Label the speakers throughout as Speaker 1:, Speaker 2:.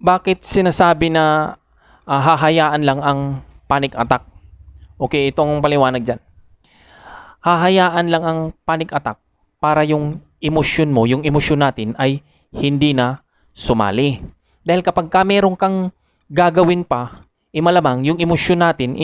Speaker 1: Bakit sinasabi na hahayaan lang ang panic attack? Okay, itong paliwanag dyan. Hahayaan lang ang panic attack para yung emosyon mo, yung emosyon natin ay hindi na sumali. Dahil kapag meron kang gagawin pa, malamang yung emosyon natin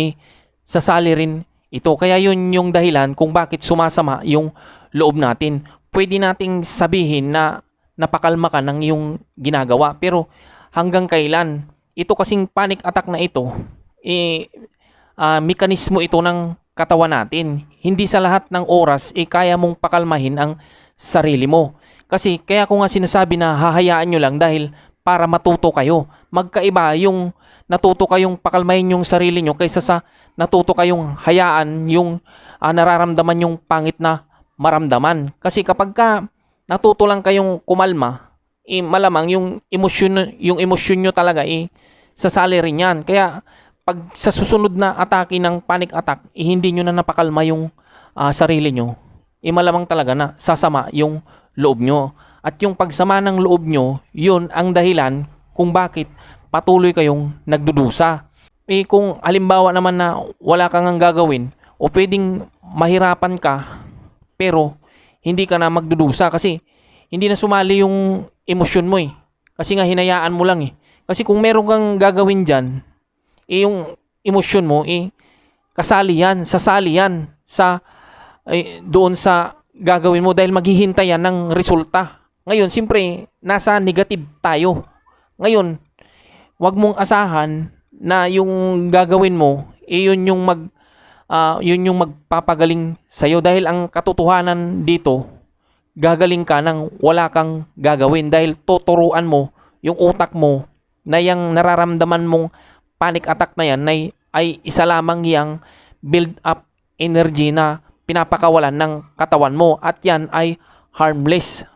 Speaker 1: sasali rin ito. Kaya yun yung dahilan kung bakit sumasama yung loob natin. Pwede nating sabihin na napakalma ka ng yung ginagawa, pero hanggang kailan? Ito kasing panic attack na ito, mekanismo ito ng katawan natin. Hindi sa lahat ng oras kaya mong pakalmahin ang sarili mo. Kasi kaya ko nga sinasabi na hahayaan nyo lang dahil para matuto kayo. Magkaiba yung natuto kayong pakalmahin yung sarili nyo kaysa sa natuto kayong hayaan yung nararamdaman yung pangit na maramdaman. Kasi kapag natuto lang kayong kumalma, malamang yung emosyon nyo talaga sasali rin yan. Kaya pag sa susunod na atake ng panic attack, hindi nyo na napakalma yung sarili nyo, malamang talaga na sasama yung loob nyo. At yung pagsama ng loob nyo, yun ang dahilan kung bakit patuloy kayong nagdudusa. Kung halimbawa naman na wala kang gagawin o pwedeng mahirapan ka pero hindi ka na magdudusa kasi hindi na sumali yung emosyon mo Kasi nga hinayaan mo lang Kasi kung meron kang gagawin dyan, yung emosyon mo, kasali yan, sasali yan doon sa gagawin mo dahil maghihintay yan ng resulta. Ngayon, siyempre, nasa negative tayo. Ngayon, wag mong asahan na yung gagawin mo, yun yung magpapagaling sa'yo dahil ang katotohanan dito, gagaling ka nang wala kang gagawin dahil tuturuan mo yung utak mo na yung nararamdaman mong panic attack na yan ay isa lamang yung build up energy na pinapakawalan ng katawan mo at yan ay harmless.